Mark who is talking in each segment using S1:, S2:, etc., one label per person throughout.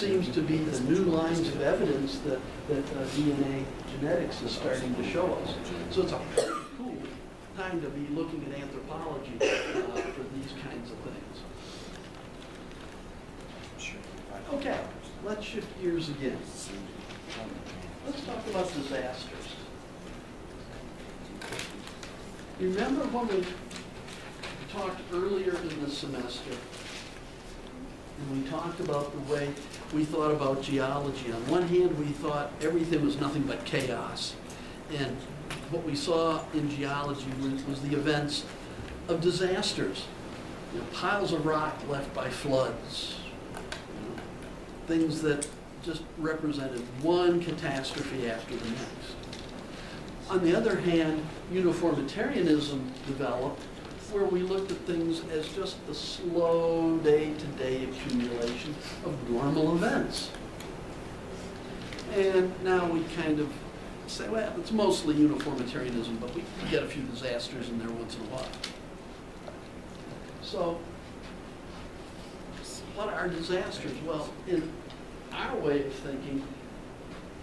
S1: seems to be the new lines of evidence that DNA genetics is starting to show us. So it's a pretty cool time to be looking at anthropology for these kinds of things. Okay, let's shift gears again. Let's talk about disasters. You remember when we talked earlier in the semester, and we talked about the way we thought about geology. On one hand, we thought everything was nothing but chaos. And what we saw in geology was the events of disasters. You know, piles of rock left by floods. You know, things that just represented one catastrophe after the next. On the other hand, uniformitarianism developed, where we looked at things as just the slow day-to-day accumulation of normal events. And now we kind of say, well, it's mostly uniformitarianism, but we get a few disasters in there once in a while. So, what are disasters? Well, in our way of thinking,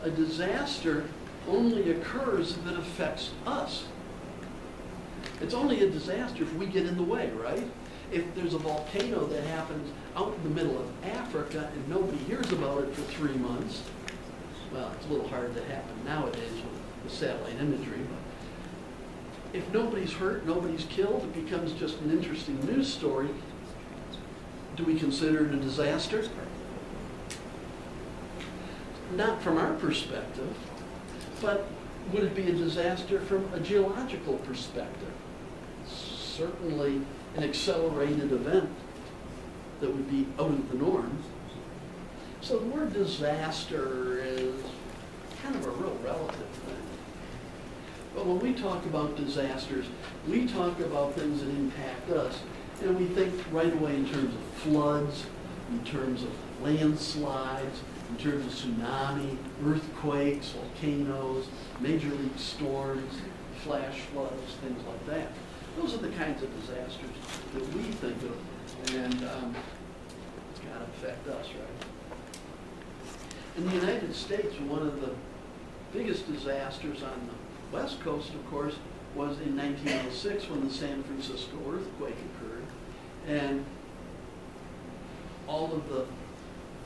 S1: a disaster only occurs if it affects us. It's only a disaster if we get in the way, right? If there's a volcano that happens out in the middle of Africa and nobody hears about it for 3 months, well, it's a little hard to happen nowadays with the satellite imagery, but if nobody's hurt, nobody's killed, it becomes just an interesting news story. Do we consider it a disaster? Not from our perspective, but would it be a disaster from a geological perspective? Certainly an accelerated event that would be out of the norm. So the word disaster is kind of a real relative thing. But when we talk about disasters, we talk about things that impact us, and we think right away in terms of floods, in terms of landslides, in terms of tsunami, earthquakes, volcanoes, major league storms, flash floods, things like that. Those are the kinds of disasters that we think of, and it's got to affect us, right? In the United States, one of the biggest disasters on the West Coast, of course, was in 1906 when the San Francisco earthquake occurred, and all of the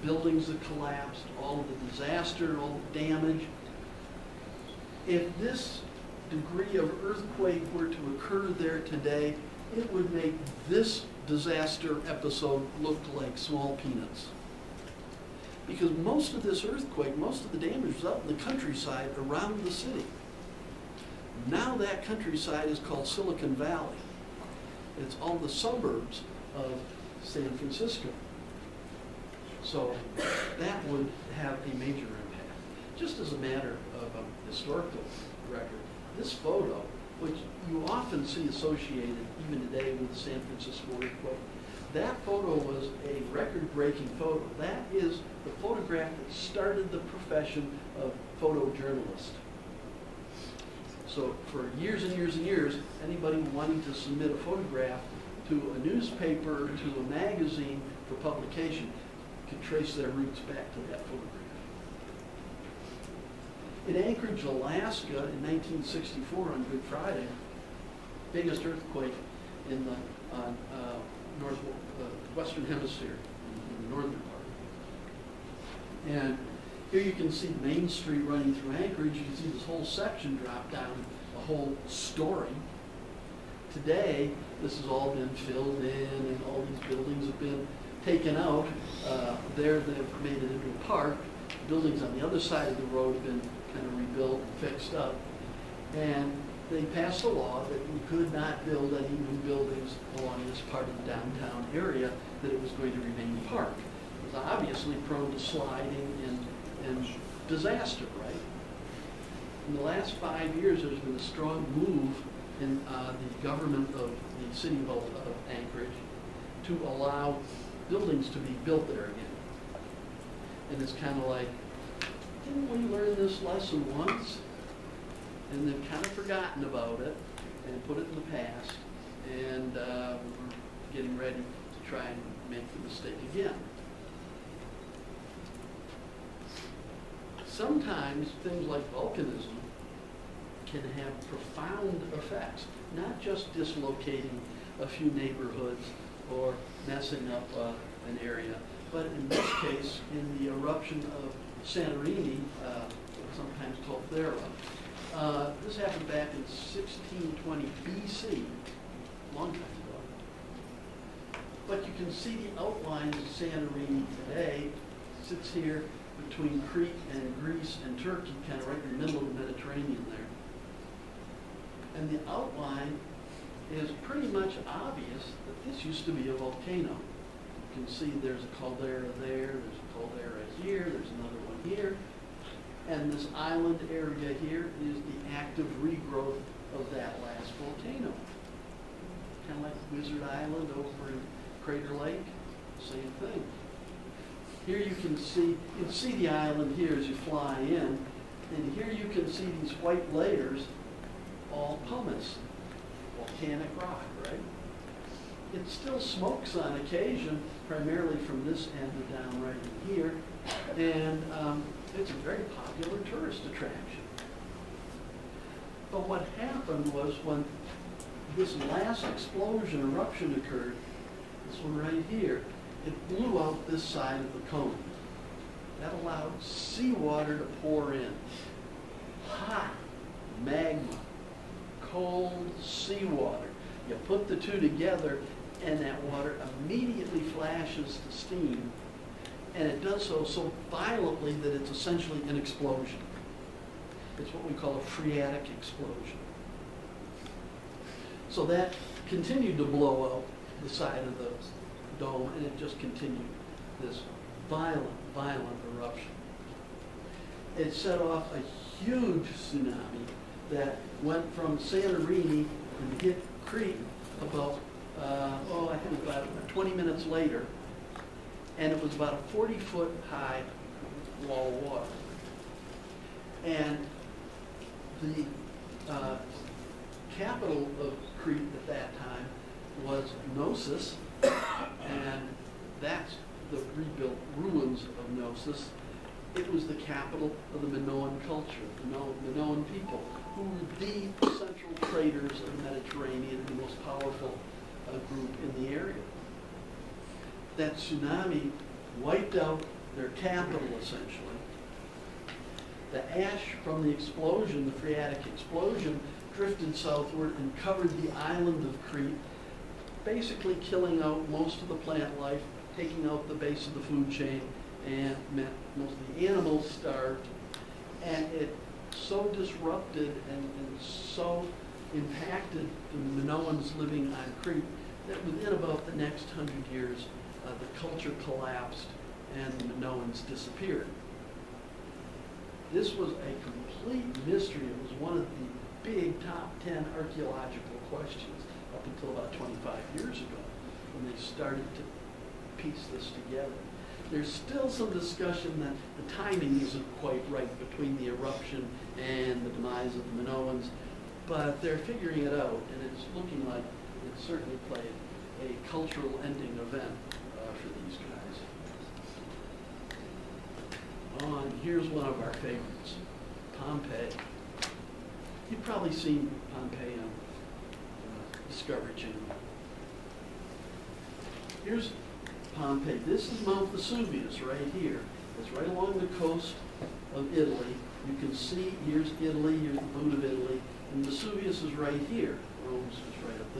S1: buildings that collapsed, all of the disaster, all the damage. If this degree of earthquake were to occur there today, it would make this disaster episode look like small peanuts. Because most of this earthquake, most of the damage was out in the countryside around the city. Now that countryside is called Silicon Valley. It's all the suburbs of San Francisco. So that would have a major impact. Just as a matter of a historical record, this photo, which you often see associated even today with the San Francisco earthquake, that photo was a record-breaking photo. That is the photograph that started the profession of photojournalist. So for years and years and years, anybody wanting to submit a photograph to a newspaper, to a magazine for publication, could trace their roots back to that photograph. In Anchorage, Alaska, in 1964 on Good Friday, biggest earthquake in the western hemisphere, in the northern part. And here you can see Main Street running through Anchorage. You can see this whole section drop down a whole story. Today, this has all been filled in, and all these buildings have been taken out. There they've made it into a park. Buildings on the other side of the road have been kind of rebuilt and fixed up. And they passed a law that you could not build any new buildings along this part of the downtown area, that it was going to remain a park. It was obviously prone to sliding and disaster, right? In the last 5 years, there's been a strong move in the government of the city of Anchorage to allow buildings to be built there again. And it's kind of like, didn't we learn this lesson once? And they've kind of forgotten about it and put it in the past, and we're getting ready to try and make the mistake again. sometimes things like volcanism can have profound effects, not just dislocating a few neighborhoods or messing up an area, but in this case, in the eruption of Santorini, sometimes called Thera. This happened back in 1620 BC, long time ago. But you can see the outlines of Santorini today. It sits here between Crete and Greece and Turkey, kind of right in the middle of the Mediterranean there. And the outline is pretty much obvious that this used to be a volcano. You can see there's a caldera there, there's a caldera here, there's another one here. And this island area here is the active regrowth of that last volcano. Kind of like Wizard Island over in Crater Lake, same thing. Here you can see the island here as you fly in, and here you can see these white layers, all pumice, volcanic rock, right? It still smokes on occasion, primarily from this end to down right in here, and it's a very popular tourist attraction. But what happened was when this last explosion, eruption occurred, this one right here, it blew out this side of the cone. That allowed seawater to pour in. Hot magma, cold seawater. You put the two together and that water immediately flashes to steam, and it does so violently that it's essentially an explosion. It's what we call a phreatic explosion. So that continued to blow out the side of the dome, and it just continued this violent eruption. It set off a huge tsunami that went from Santorini and hit Crete about, I think about 20 minutes later, and it was about a 40-foot high wall of water. And the capital of Crete at that time was Knossos, and that's the rebuilt ruins of Knossos. It was the capital of the Minoan culture, the Minoan people, who were the central traders of the Mediterranean, the most powerful group in the area. That tsunami wiped out their capital, essentially. The ash from the explosion, the phreatic explosion, drifted southward and covered the island of Crete, basically killing out most of the plant life, taking out the base of the food chain, and meant most of the animals starved. And it so disrupted and so impacted the Minoans living on Crete that within about the next 100 years, the culture collapsed and the Minoans disappeared. This was a complete mystery. It was one of the big top 10 archaeological questions up until about 25 years ago when they started to piece this together. There's still some discussion that the timing isn't quite right between the eruption and the demise of the Minoans, but they're figuring it out, and it's looking like it certainly played a cultural ending event for these guys. And here's one of our favorites, Pompeii. You've probably seen Pompeii on Discovery Channel. Here's Pompeii. This is Mount Vesuvius right here. It's right along the coast of Italy. You can see here's Italy, here's the boot of Italy, and Vesuvius is right here. Rome's is right up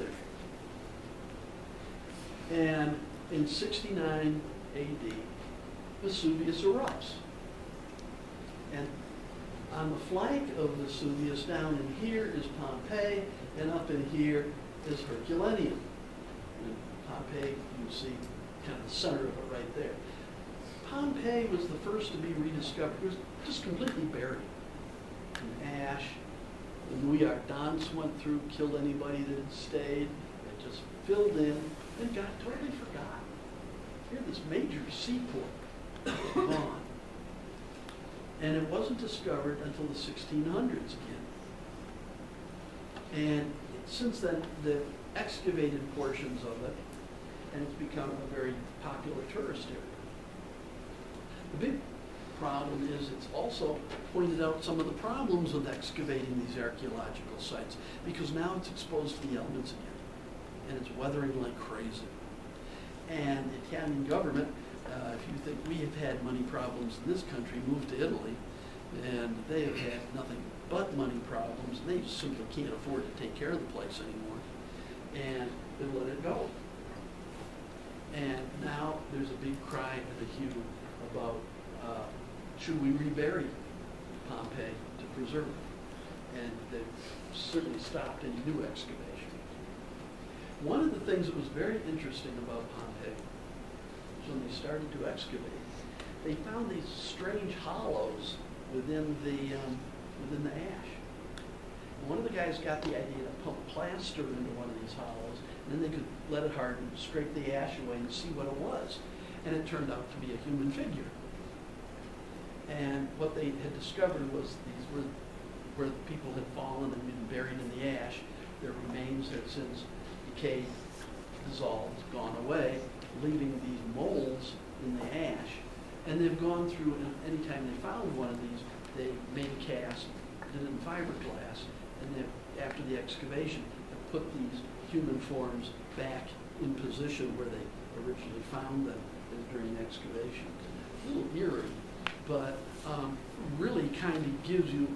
S1: there. And in 69 AD, Vesuvius erupts. And on the flank of Vesuvius, down in here is Pompeii, and up in here is Herculaneum. And Pompeii, you see kind of the center of it right there. Pompeii was the first to be rediscovered. It was just completely buried in ash. The New York Dons went through, killed anybody that had stayed. It just filled in and got totally forgotten. Here, this major seaport was gone. And it wasn't discovered until the 1600s again. And since then, the excavated portions of it, and it's become a very popular tourist area. The big problem is it's also pointed out some of the problems with excavating these archaeological sites, because now it's exposed to the elements again, and it's weathering like crazy. And the Italian government, if you think we have had money problems in this country, moved to Italy, and they have had nothing but money problems. They simply can't afford to take care of the place anymore, and they let it go. And now there's a big cry and a hue about should we rebury Pompeii to preserve it? And they've certainly stopped any new excavation. One of the things that was very interesting about Pompeii was when they started to excavate, they found these strange hollows within the ash. And one of the guys got the idea to pump plaster into one of these hollows, and then they could let it harden, scrape the ash away, and see what it was. And it turned out to be a human figure. And what they had discovered was these were where the people had fallen and been buried in the ash. Their remains had since decayed, dissolved, gone away, leaving these molds in the ash. And they've gone through, and anytime they found one of these, they made a cast, did it in fiberglass, and then after the excavation, they put these human forms back in position where they originally found them during the excavation. A little eerie, but really kind of gives you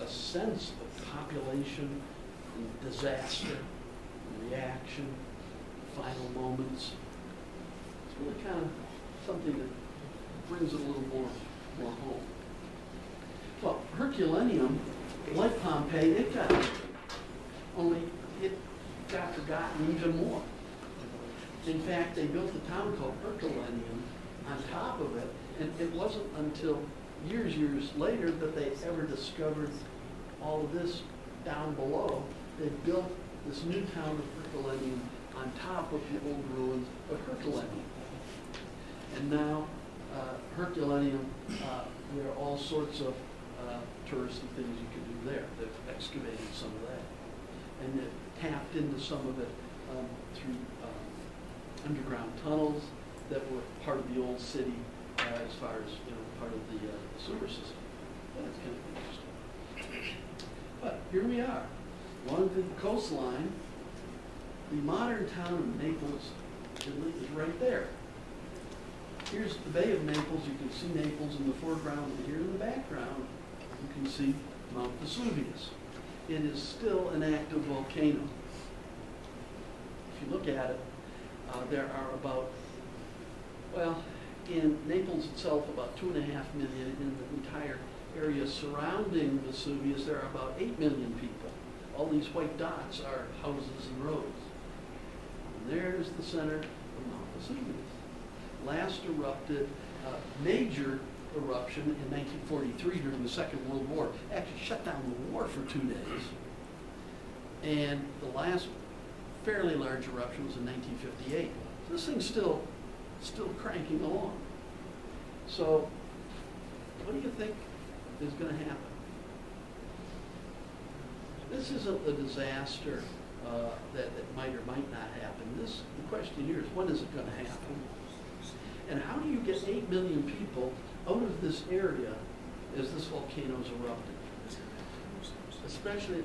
S1: a sense of population and disaster, and reaction, final moments. It's really kind of something that brings it a little more home. Well, Herculaneum, like Pompeii, it got forgotten even more. In fact, they built a town called Herculaneum on top of it, and it wasn't until years later that they ever discovered all of this down below. They built this new town of Herculaneum on top of the old ruins of Herculaneum. And now, Herculaneum, there are all sorts of touristy things you can do there. They've excavated some of that. And they've tapped into some of it through underground tunnels that were part of the old city as far as, part of the sewer system. That's kind of interesting. But here we are, along the coastline. The modern town of Naples, Italy, is right there. Here's the Bay of Naples. You can see Naples in the foreground, and here in the background, you can see Mount Vesuvius. It is still an active volcano. If you look at it, there are about, well, in Naples itself, about 2.5 million. In the entire area surrounding Vesuvius, there are about 8 million people. All these white dots are houses and roads. And there's the center of Mount Vesuvius. Last erupted, major eruption in 1943 during the Second World War. Actually shut down the war for 2 days. And the last fairly large eruption was in 1958. So this thing's still cranking along. So what do you think is going to happen? This isn't a disaster that might or might not happen. The question here is, when is it going to happen? And how do you get 8 million people out of this area as this volcano's erupted? Especially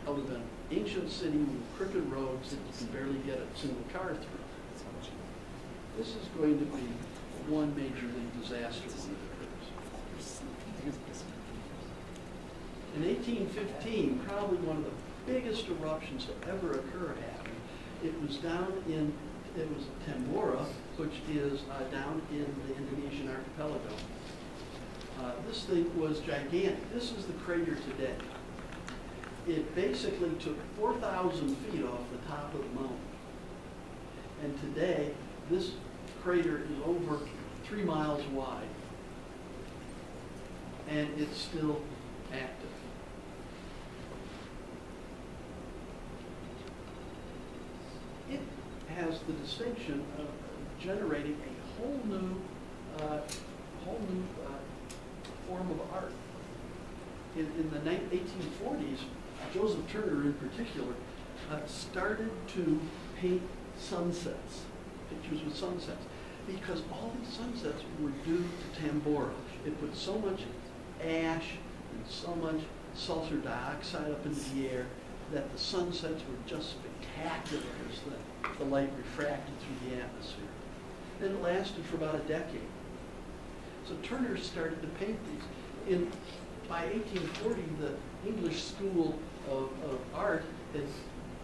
S1: out of an ancient city with crooked roads that you can barely get a single car through. This is going to be one major disaster when it occurs. In 1815, probably one of the biggest eruptions to ever occur happened. It was Tambora, which is down in the Indonesian archipelago. This thing was gigantic. This is the crater today. It basically took 4,000 feet off the top of the mountain. And today, this crater is over 3 miles wide. And it's still active. It has the distinction of generating a whole new form of art. In the 1840s, Joseph Turner in particular started to paint sunsets, pictures with sunsets. because all these sunsets were due to Tambora. It put so much ash and so much sulfur dioxide up into the air that the sunsets were just spectacular as the light refracted through the atmosphere. And it lasted for about a decade. So Turner started to paint these. By 1840, the English School of Art had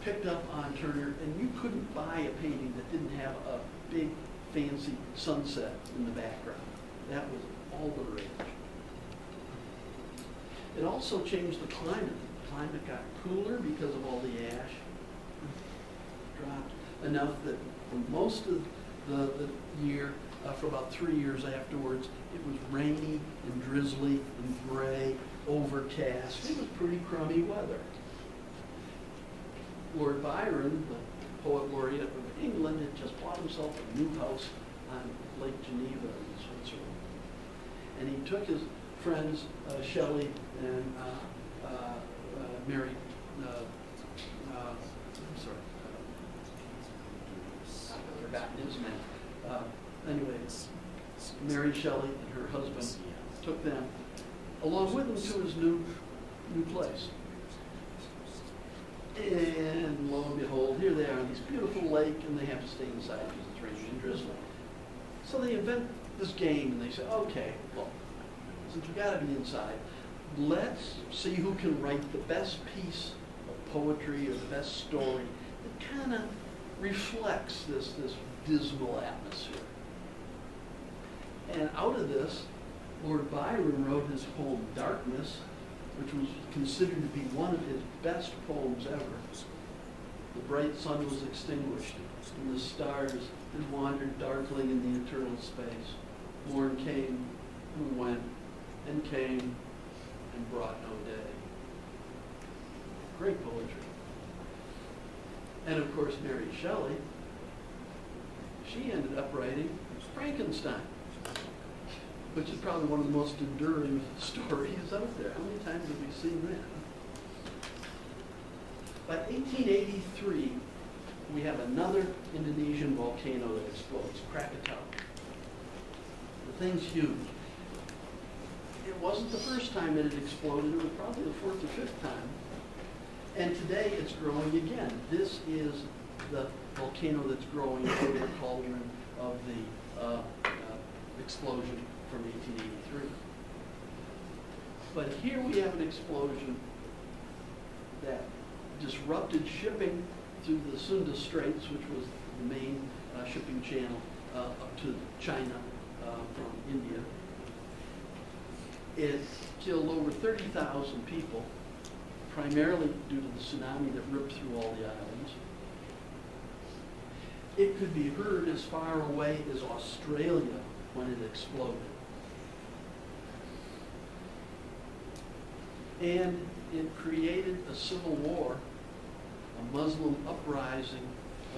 S1: picked up on Turner, and you couldn't buy a painting that didn't have a big, fancy sunset in the background. That was all the rage. It also changed the climate. The climate got cooler because of all the ash. Dropped enough that for most of the year, for about 3 years afterwards, it was rainy and drizzly and gray, overcast. It was pretty crummy weather. Lord Byron, the poet laureate of England, had just bought himself a new house on Lake Geneva in Switzerland. And he took his friends, Shelley and Mary, I've forgotten his name. Anyway, Mary Shelley and her husband took them along with him to his new place. And lo and behold, here they are on this beautiful lake, and they have to stay inside because it's raining and drizzling. So they invent this game, and they say, okay, well, since we got to be inside, let's see who can write the best piece of poetry or the best story that kind of reflects this dismal atmosphere. And out of this, Lord Byron wrote his poem Darkness, which was considered to be one of his best poems ever. The bright sun was extinguished, and the stars had wandered darkling in the eternal space. Morn came and went, and came and brought no day. Great poetry. And of course, Mary Shelley, she ended up writing Frankenstein, which is probably one of the most enduring stories out there. How many times have we seen that? By 1883, we have another Indonesian volcano that explodes, Krakatoa. The thing's huge. It wasn't the first time it had exploded, it was probably the fourth or fifth time. And today it's growing again. This is the volcano that's growing out of the cauldron of the explosion from 1883. But here we have an explosion that disrupted shipping through the Sunda Straits, which was the main shipping channel up to China from India. It killed over 30,000 people, primarily due to the tsunami that ripped through all the islands. It could be heard as far away as Australia when it exploded. And it created a civil war, a Muslim uprising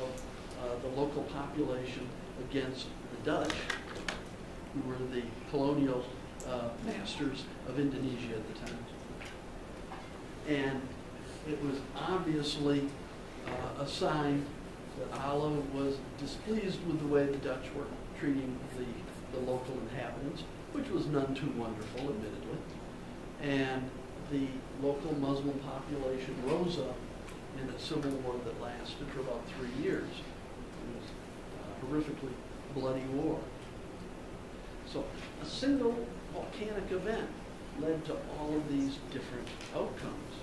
S1: of the local population against the Dutch, who were the colonial masters of Indonesia at the time. And it was obviously a sign that Allah was displeased with the way the Dutch were treating the local inhabitants, which was none too wonderful, admittedly. And the local Muslim population rose up in a civil war that lasted for about 3 years. It was a horrifically bloody war. So a single volcanic event led to all of these different outcomes.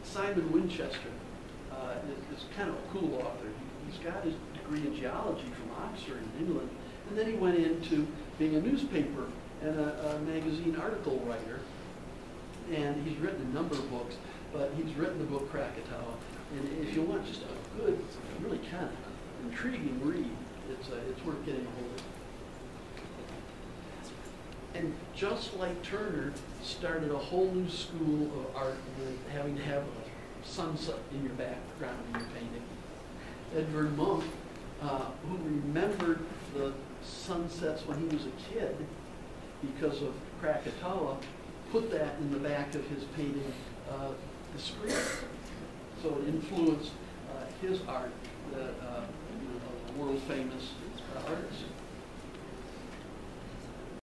S1: Simon Winchester is kind of a cool author. He's got his degree in geology from Oxford in England, and then he went into being a newspaper and a magazine article writer. And he's written a number of books, but he's written the book Krakatoa. And if you want just a good, really kind of intriguing read, it's worth getting a hold of. And just like Turner started a whole new school of art, having to have a sunset in your background in your painting, Edvard Munch, who remembered the sunsets when he was a kid because of Krakatoa, put that in the back of his painting, The Scream. So it influenced his art that, world famous artist.